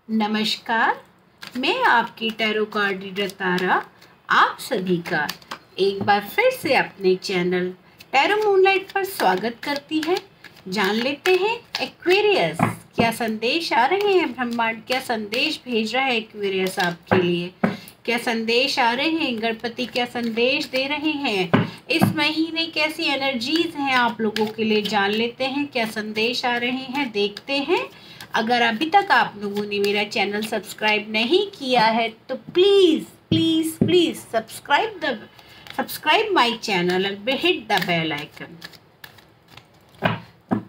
नमस्कार। मैं आपकी टैरो कार्ड रीडर तारा आप सभी का एक बार फिर से अपने चैनल टैरो मूनलाइट पर स्वागत करती है। जान लेते हैं एक्वेरियस क्या संदेश आ रहे हैं, ब्रह्मांड क्या संदेश भेज रहा है एक्वेरियस आपके लिए, क्या संदेश आ रहे हैं, गणपति क्या संदेश दे रहे हैं, इस महीने कैसी एनर्जीज हैं आप लोगों के लिए। जान लेते हैं क्या संदेश आ रहे हैं, देखते हैं। अगर अभी तक आप लोगों ने मेरा चैनल सब्सक्राइब नहीं किया है तो please please please subscribe my channel and hit the bell icon.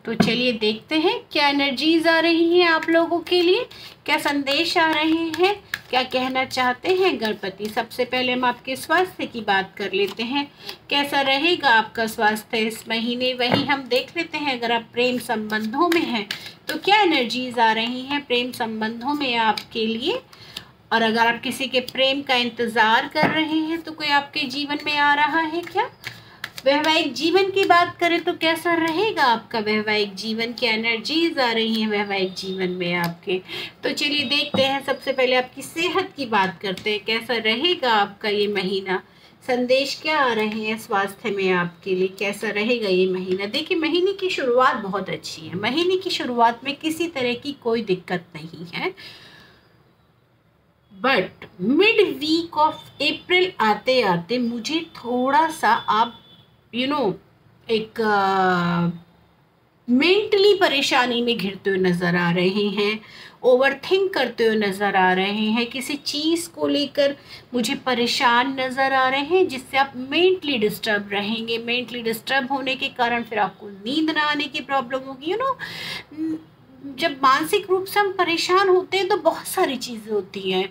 तो चलिए देखते हैं क्या एनर्जीज आ रही हैं आप लोगों के लिए, क्या संदेश आ रहे हैं, क्या कहना चाहते हैं गणपति। सबसे पहले हम आपके स्वास्थ्य की बात कर लेते हैं, कैसा रहेगा आपका स्वास्थ्य इस महीने, वही हम देख लेते हैं। अगर आप प्रेम संबंधों में हैं तो क्या एनर्जीज आ रही हैं प्रेम संबंधों में आपके लिए, और अगर आप किसी के प्रेम का इंतज़ार कर रहे हैं तो कोई आपके जीवन में आ रहा है क्या। वैवाहिक जीवन की बात करें तो कैसा रहेगा आपका वैवाहिक जीवन, क्या एनर्जीज आ रही हैं वैवाहिक जीवन में आपके। तो चलिए देखते हैं। सबसे पहले आपकी सेहत की बात करते हैं, कैसा रहेगा आपका ये महीना, संदेश क्या आ रहे हैं स्वास्थ्य में आपके लिए, कैसा रहेगा ये महीना। देखिए महीने की शुरुआत बहुत अच्छी है, महीने की शुरुआत में किसी तरह की कोई दिक्कत नहीं है, but mid week of April आते आते मुझे थोड़ा सा आप एक मेंटली परेशानी में घिरते हुए नज़र आ रहे हैं, ओवरथिंक करते हुए नज़र आ रहे हैं, किसी चीज़ को लेकर मुझे परेशान नज़र आ रहे हैं, जिससे आप मेंटली डिस्टर्ब रहेंगे। मेंटली डिस्टर्ब होने के कारण फिर आपको नींद ना आने की प्रॉब्लम होगी। जब मानसिक रूप से हम परेशान होते हैं तो बहुत सारी चीज़ें होती हैं,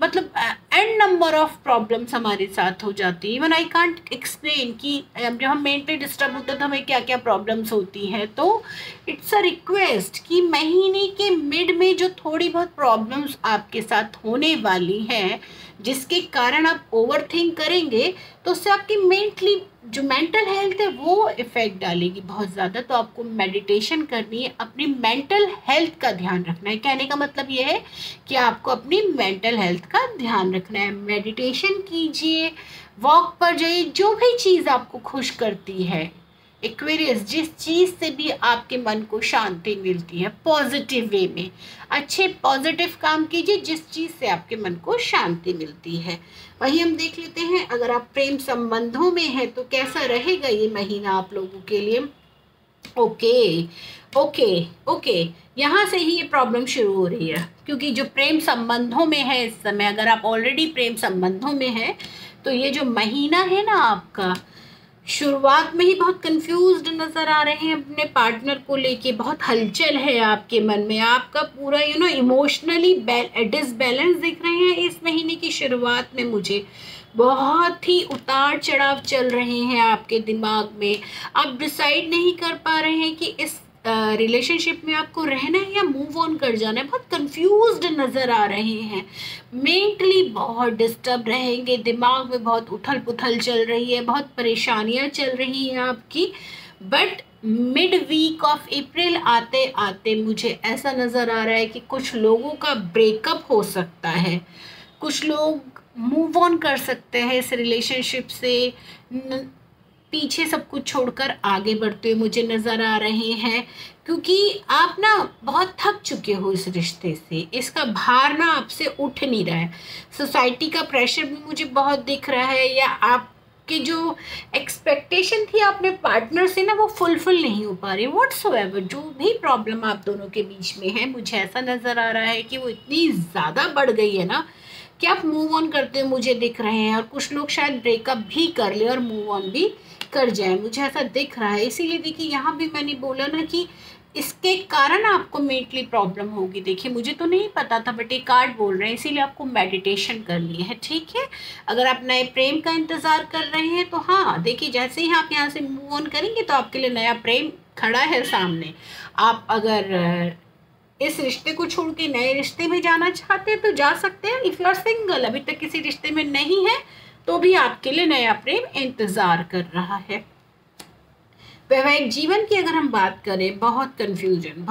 मतलब एंड नंबर ऑफ प्रॉब्लम्स हमारे साथ हो जाती है। इवन आई कांट एक्सप्लेन कि जब हम मेंटली डिस्टर्ब होते हैं तो हमें क्या क्या प्रॉब्लम्स होती हैं। तो इट्स अ रिक्वेस्ट कि महीने के मिड में जो थोड़ी बहुत प्रॉब्लम्स आपके साथ होने वाली हैं, जिसके कारण आप ओवरथिंक करेंगे तो उससे आपकी जो मेंटल हेल्थ है वो इफ़ेक्ट डालेगी बहुत ज़्यादा। तो आपको मेडिटेशन करनी है, अपनी मेंटल हेल्थ का ध्यान रखना है। कहने का मतलब ये है कि आपको अपनी मेंटल हेल्थ का ध्यान रखना है। मेडिटेशन कीजिए, वॉक पर जाइए, जो भी चीज़ आपको खुश करती है एक्वेरियस, जिस चीज़ से भी आपके मन को शांति मिलती है पॉजिटिव वे में, अच्छे पॉजिटिव काम कीजिए जिस चीज़ से आपके मन को शांति मिलती है। वही हम देख लेते हैं अगर आप प्रेम संबंधों में हैं तो कैसा रहेगा ये महीना आप लोगों के लिए। ओके, यहाँ से ही ये प्रॉब्लम शुरू हो रही है, क्योंकि जो प्रेम संबंधों में है इस समय, अगर आप ऑलरेडी प्रेम संबंधों में हैं तो ये जो महीना है ना आपका, शुरुआत में ही बहुत कंफ्यूज्ड नज़र आ रहे हैं अपने पार्टनर को लेके, बहुत हलचल है आपके मन में, आपका पूरा इमोशनली डिसबैलेंस दिख रहे हैं इस महीने की शुरुआत में। मुझे बहुत ही उतार चढ़ाव चल रहे हैं आपके दिमाग में, आप डिसाइड नहीं कर पा रहे हैं कि इस रिलेशनशिप में आपको रहना है या मूव ऑन कर जाना है। बहुत कंफ्यूज्ड नज़र आ रहे हैं, मेंटली बहुत डिस्टर्ब रहेंगे, दिमाग में बहुत उथल पुथल चल रही है, बहुत परेशानियां चल रही हैं आपकी। But mid week of April आते आते मुझे ऐसा नज़र आ रहा है कि कुछ लोगों का ब्रेकअप हो सकता है, कुछ लोग मूव ऑन कर सकते हैं इस रिलेशनशिप से, पीछे सब कुछ छोड़कर आगे बढ़ते हुए मुझे नज़र आ रहे हैं, क्योंकि आप ना बहुत थक चुके हो इस रिश्ते से, इसका भार ना आपसे उठ नहीं रहा है। सोसाइटी का प्रेशर भी मुझे बहुत दिख रहा है, या आपके जो एक्सपेक्टेशन थी अपने पार्टनर से ना वो फुलफिल नहीं हो पा रही। व्हाट्सोएवर जो भी प्रॉब्लम आप दोनों के बीच में है, मुझे ऐसा नज़र आ रहा है कि वो इतनी ज़्यादा बढ़ गई है ना कि आप मूव ऑन करते हुए मुझे दिख रहे हैं, और कुछ लोग शायद ब्रेकअप भी कर ले और मूव ऑन भी कर जाए, मुझे ऐसा दिख रहा है। इसीलिए देखिए यहाँ भी मैंने बोला ना कि इसके कारण आपको मेंटली प्रॉब्लम होगी। देखिए मुझे तो नहीं पता था, बट ये कार्ड बोल रहे हैं, इसीलिए आपको मेडिटेशन करनी है, ठीक है। अगर आप नए प्रेम का इंतज़ार कर रहे हैं तो हाँ देखिए, जैसे ही आप यहाँ से मूव ऑन करेंगे तो आपके लिए नया प्रेम खड़ा है सामने। आप अगर इस रिश्ते को छोड़ के नए रिश्ते में जाना चाहते हैं तो जा सकते हैं। इफ़ यू आर सिंगल, अभी तक किसी रिश्ते में नहीं है, तो भी आपके लिए नया प्रेम इंतज़ार कर रहा है। वैवाहिक जीवन की अगर हम बात करें, बहुत कन्फ्यूजन,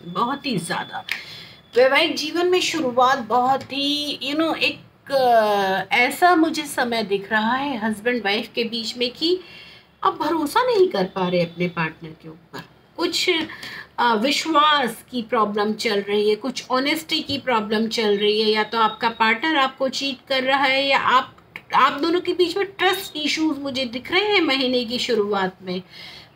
बहुत ही ज़्यादा। वैवाहिक जीवन में शुरुआत बहुत ही एक ऐसा मुझे समय दिख रहा है हस्बैंड वाइफ के बीच में कि आप भरोसा नहीं कर पा रहे अपने पार्टनर के ऊपर। कुछ विश्वास की प्रॉब्लम चल रही है, कुछ ऑनेस्टी की प्रॉब्लम चल रही है, या तो आपका पार्टनर आपको चीट कर रहा है या आप दोनों के बीच में ट्रस्ट इश्यूज मुझे दिख रहे हैं महीने की शुरुआत में।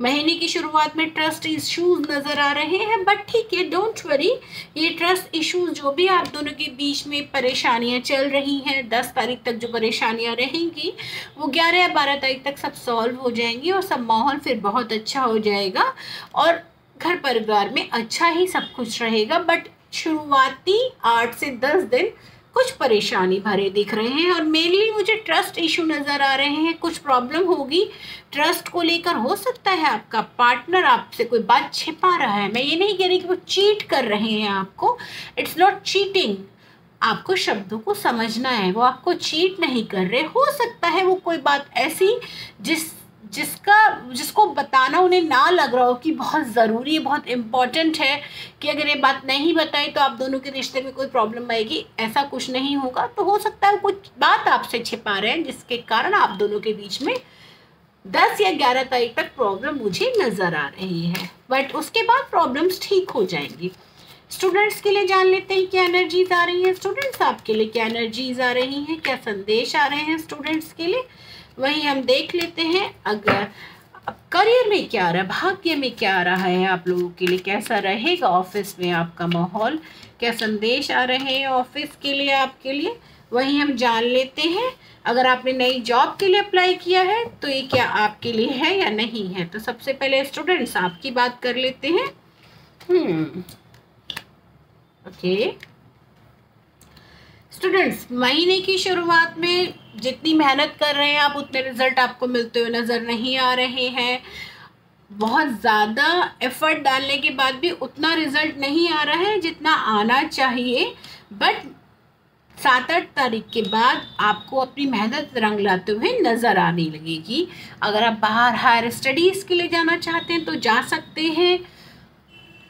महीने की शुरुआत में ट्रस्ट इश्यूज नज़र आ रहे हैं, बट ठीक है, डोंट वरी। ये ट्रस्ट इश्यूज जो भी आप दोनों के बीच में परेशानियां चल रही हैं, 10 तारीख तक जो परेशानियां रहेंगी वो 11 या 12 तारीख तक सब सॉल्व हो जाएंगी और सब माहौल फिर बहुत अच्छा हो जाएगा और घर परिवार में अच्छा ही सब कुछ रहेगा। बट शुरुआती 8 से 10 दिन कुछ परेशानी भरे दिख रहे हैं और मेनली मुझे ट्रस्ट इशू नज़र आ रहे हैं। कुछ प्रॉब्लम होगी ट्रस्ट को लेकर। हो सकता है आपका पार्टनर आपसे कोई बात छिपा रहा है। मैं ये नहीं कह रही कि वो चीट कर रहे हैं आपको, इट्स नॉट चीटिंग। आपको शब्दों को समझना है, वो आपको चीट नहीं कर रहे। हो सकता है वो कोई बात ऐसी जिसको बताना उन्हें ना लग रहा हो कि बहुत ज़रूरी है, बहुत इम्पॉर्टेंट है, कि अगर ये बात नहीं बताई तो आप दोनों के रिश्ते में कोई प्रॉब्लम आएगी। ऐसा कुछ नहीं होगा। तो हो सकता है कुछ बात आपसे छिपा रहे हैं जिसके कारण आप दोनों के बीच में 10 या 11 तारीख तक प्रॉब्लम मुझे नज़र आ रही है, बट उसके बाद प्रॉब्लम्स ठीक हो जाएंगी। स्टूडेंट्स के लिए जान लेते हैं क्या एनर्जीज आ रही हैं। स्टूडेंट्स आपके लिए क्या एनर्जीज आ रही हैं, क्या संदेश आ रहे हैं स्टूडेंट्स के लिए, वही हम देख लेते हैं। अगर करियर में क्या आ रहा है, भाग्य में क्या आ रहा है आप लोगों के लिए, कैसा रहेगा ऑफिस में आपका माहौल, क्या संदेश आ रहे हैं ऑफिस के लिए आपके लिए, वही हम जान लेते हैं। अगर आपने नई जॉब के लिए अप्लाई किया है तो ये क्या आपके लिए है या नहीं है। तो सबसे पहले स्टूडेंट्स आपकी बात कर लेते हैं। ओके स्टूडेंट्स, महीने की शुरुआत में जितनी मेहनत कर रहे हैं आप उतने रिजल्ट आपको मिलते हुए नज़र नहीं आ रहे हैं। बहुत ज़्यादा एफर्ट डालने के बाद भी उतना रिजल्ट नहीं आ रहा है जितना आना चाहिए। बट 7-8 तारीख के बाद आपको अपनी मेहनत रंग लाते हुए नज़र आने लगेगी। अगर आप बाहर हायर स्टडीज़ के लिए जाना चाहते हैं तो जा सकते हैं,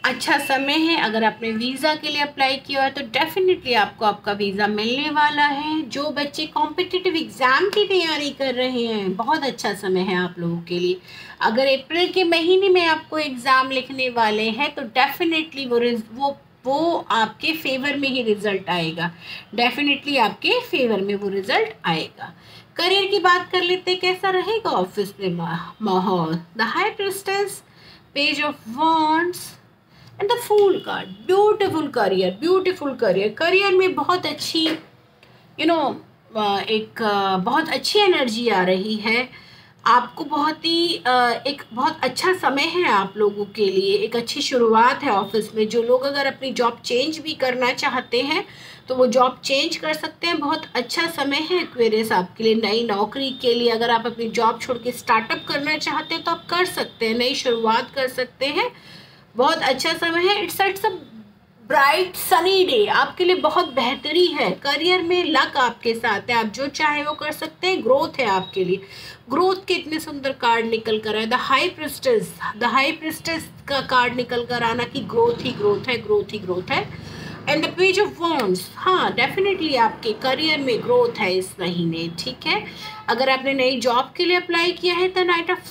अच्छा समय है। अगर आपने वीज़ा के लिए अप्लाई किया है तो डेफिनेटली आपको आपका वीज़ा मिलने वाला है। जो बच्चे कॉम्पिटिटिव एग्ज़ाम की तैयारी कर रहे हैं, बहुत अच्छा समय है आप लोगों के लिए। अगर अप्रैल के महीने में आपको एग्ज़ाम लिखने वाले हैं तो डेफिनेटली वो आपके फेवर में ही रिज़ल्ट आएगा। डेफिनेटली आपके फेवर में वो रिज़ल्ट आएगा। करियर की बात कर लेते हैं, कैसा रहेगा ऑफिस में माहौल। The high priestess, page of wands and the fool card. Beautiful career, beautiful career. Career में बहुत अच्छी एक बहुत अच्छी एनर्जी आ रही है आपको। एक बहुत अच्छा समय है आप लोगों के लिए, एक अच्छी शुरुआत है ऑफिस में। जो लोग अगर अपनी जॉब चेंज भी करना चाहते हैं तो वो जॉब चेंज कर सकते हैं। बहुत अच्छा समय है एक्वेरियस आपके लिए नई नौकरी के लिए। अगर आप अपनी जॉब छोड़ के स्टार्टअप करना चाहते हैं तो आप कर सकते हैं, नई शुरुआत कर सकते हैं। बहुत अच्छा समय है। It's a bright sunny day आपके लिए, बहुत बेहतरी है। करियर में लक आपके साथ है, आप जो चाहे वो कर सकते हैं। ग्रोथ है आपके लिए। ग्रोथ के इतने सुंदर कार्ड निकल कर आए। द हाई प्रिस्टेस का कार्ड निकल कर आना कि ग्रोथ ही ग्रोथ है, ग्रोथ ही ग्रोथ है। And the page of wands, हाँ डेफिनेटली आपके करियर में ग्रोथ है इस महीने, ठीक है। अगर आपने नई जॉब के लिए अप्लाई किया है तो नाइट ऑफ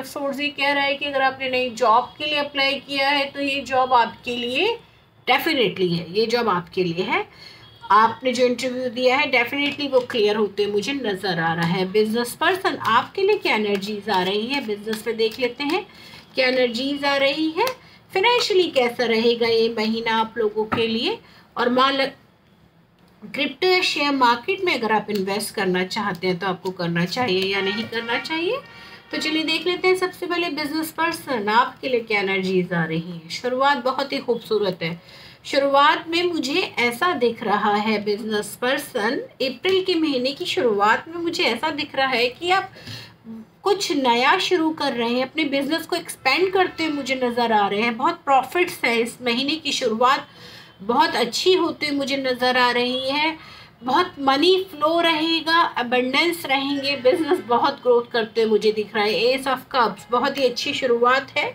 सोर्ड्स ये कह रहा है कि अगर आपने नई जॉब के लिए अप्लाई किया है तो ये जॉब आपके लिए डेफिनेटली है, ये जॉब आपके लिए है। आपने जो इंटरव्यू दिया है डेफिनेटली वो क्लियर होते मुझे नज़र आ रहा है। बिजनेस पर्सन आपके लिए क्या एनर्जीज आ रही है, बिजनेस पे देख लेते हैं क्या एनर्जीज आ रही है। फाइनेंशियली कैसा रहेगा ये महीना आप लोगों के लिए। और क्रिप्टो या शेयर मार्केट में अगर आप इन्वेस्ट करना चाहते हैं तो आपको करना चाहिए या नहीं करना चाहिए। तो चलिए देख लेते हैं। सबसे पहले बिजनेस पर्सन आपके लिए क्या एनर्जीज आ रही है। शुरुआत बहुत ही खूबसूरत है। शुरुआत में मुझे ऐसा दिख रहा है बिजनेस पर्सन, अप्रैल के महीने की शुरुआत में मुझे ऐसा दिख रहा है कि आप कुछ नया शुरू कर रहे हैं, अपने बिजनेस को एक्सपेंड करते हुए मुझे नज़र आ रहे हैं। बहुत प्रॉफिट्स है, इस महीने की शुरुआत बहुत अच्छी होती हुई मुझे नज़र आ रही है। बहुत मनी फ्लो रहेगा, अबंडेंस रहेंगे, बिजनेस बहुत ग्रोथ करते हुए मुझे दिख रहा है। एस ऑफ कप्स बहुत ही अच्छी शुरुआत है।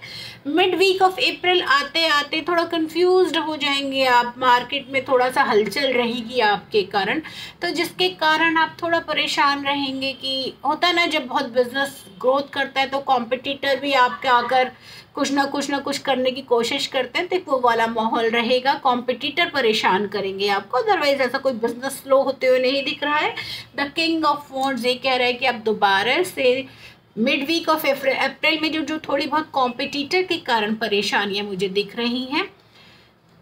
मिड वीक ऑफ अप्रैल आते आते थोड़ा कंफ्यूज्ड हो जाएंगे आप, मार्केट में थोड़ा सा हलचल रहेगी आपके कारण, तो जिसके कारण आप थोड़ा परेशान रहेंगे कि होता ना जब बहुत बिजनेस ग्रोथ करता है तो कॉम्पिटिटर भी आपके आकर कुछ ना कुछ करने की कोशिश करते हैं, तो वो वाला माहौल रहेगा, कॉम्पिटिटर परेशान करेंगे आपको। अदरवाइज ऐसा कोई बिजनेस स्लो होते हुए नहीं दिख रहा है। द किंग ऑफ वॉन्ड्स ये कह रहा है कि आप दोबारा से मिड वीक ऑफ अप्रैल में जो थोड़ी बहुत कॉम्पिटिटर के कारण परेशानियां मुझे दिख रही हैं,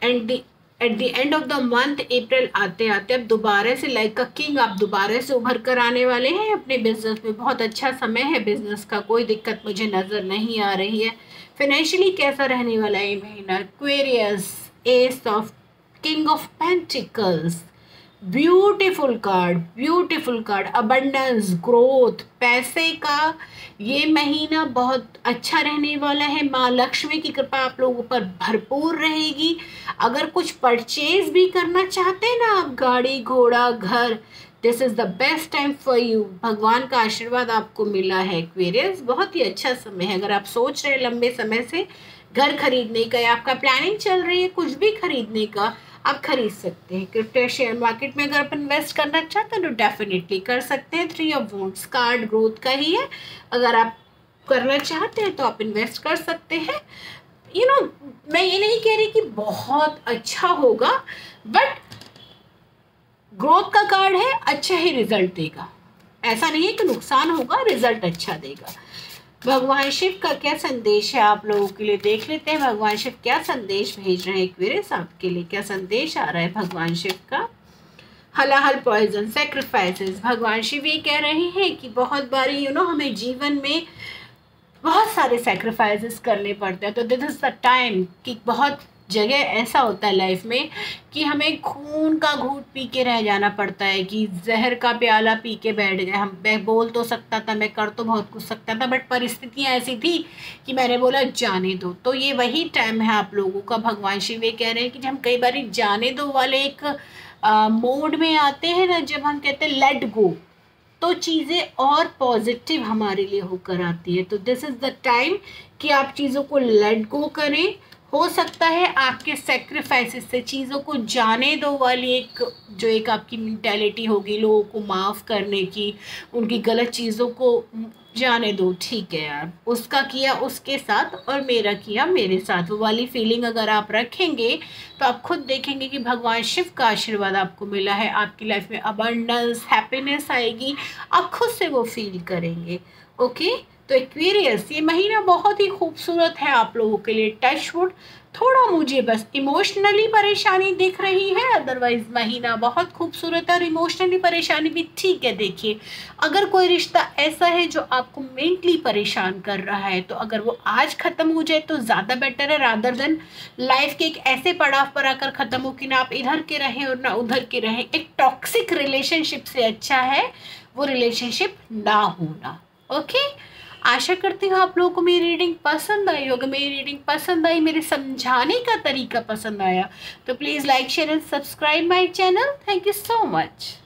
and at the end of the month अप्रैल आते आते अब दोबारा से लाइक अ किंग आप दोबारा से उभर कर आने वाले हैं अपने बिजनेस में। बहुत अच्छा समय है बिजनेस का, कोई दिक्कत मुझे नज़र नहीं आ रही है। फाइनेंशियली कैसा रहने वाला है ये महीना? Aquarius, S of king of pentacles, beautiful card, abundance, growth, पैसे का ये महीना बहुत अच्छा रहने वाला है। माँ लक्ष्मी की कृपा आप लोगों पर भरपूर रहेगी। अगर कुछ परचेज भी करना चाहते हैं ना आप, गाड़ी घोड़ा घर, this is the best time for you. भगवान का आशीर्वाद आपको मिला है एक्वेरियस, बहुत ही अच्छा समय है। अगर आप सोच रहे हैं लंबे समय से घर खरीदने का या आपका प्लानिंग चल रही है कुछ भी खरीदने का, आप खरीद सकते हैं। क्रिप्टो शेयर मार्केट में अगर आप इन्वेस्ट करना चाहते हैं तो डेफिनेटली कर सकते हैं। 3 ऑफ वॉन्ड्स कार्ड ग्रोथ का ही है, अगर आप करना चाहते हैं तो आप इन्वेस्ट कर सकते हैं। मैं ये नहीं कह रही कि बहुत अच्छा होगा, बट ग्रोथ का कार्ड है, अच्छा ही रिजल्ट देगा। ऐसा नहीं है कि नुकसान होगा, रिजल्ट अच्छा देगा। भगवान शिव का क्या संदेश है आप लोगों के लिए, देख लेते हैं भगवान शिव क्या संदेश भेज रहे हैं एक्वेरियस आपके लिए। क्या संदेश आ रहा है भगवान शिव का? हलाहल पॉइजन, सेक्रीफाइसेस। भगवान शिव ये कह रहे हैं कि बहुत बारी हमें जीवन में बहुत सारे सेक्रीफाइसेस करने पड़ते हैं, तो दिस इज़ द टाइम कि बहुत जगह ऐसा होता है लाइफ में कि हमें खून का घूंट पी के रह जाना पड़ता है, कि जहर का प्याला पी के बैठ गए हम। मैं बोल तो सकता था, मैं कर तो बहुत कुछ सकता था, बट परिस्थितियाँ ऐसी थी कि मैंने बोला जाने दो। तो ये वही टाइम है आप लोगों का। भगवान शिव ये कह रहे हैं कि जब हम कई बार जाने दो वाले एक मोड में आते हैं ना, जब हम कहते हैं लेट गो, तो चीज़ें और पॉजिटिव हमारे लिए होकर आती है। तो दिस इज़ द टाइम कि आप चीज़ों को लेट गो करें। हो सकता है आपके सेक्रीफाइसेस से चीज़ों को जाने दो वाली एक आपकी मेंटालिटी होगी, लोगों को माफ़ करने की, उनकी गलत चीज़ों को जाने दो, ठीक है यार, उसका किया उसके साथ और मेरा किया मेरे साथ, वो वाली फीलिंग अगर आप रखेंगे तो आप खुद देखेंगे कि भगवान शिव का आशीर्वाद आपको मिला है। आपकी लाइफ में अबंडेंस, हैप्पीनेस आएगी, आप खुद से वो फील करेंगे। ओके, तो एक्वेरियस ये महीना बहुत ही खूबसूरत है आप लोगों के लिए। टच वुड, थोड़ा मुझे बस इमोशनली परेशानी दिख रही है, अदरवाइज महीना बहुत खूबसूरत है। और इमोशनली परेशानी भी ठीक है। देखिए, अगर कोई रिश्ता ऐसा है जो आपको मेंटली परेशान कर रहा है, तो अगर वो आज ख़त्म हो जाए तो ज़्यादा बेटर है, रादर देन लाइफ के एक ऐसे पड़ाव पर आकर ख़त्म हो कि ना आप इधर के रहें और ना उधर के रहें। एक टॉक्सिक रिलेशनशिप से अच्छा है वो रिलेशनशिप ना होना। ओके, आशा करती हूँ आप लोगों को मेरी रीडिंग पसंद आई होगी। मेरी रीडिंग पसंद आई, मेरे समझाने का तरीका पसंद आया, तो please like share and subscribe my channel. Thank you so much.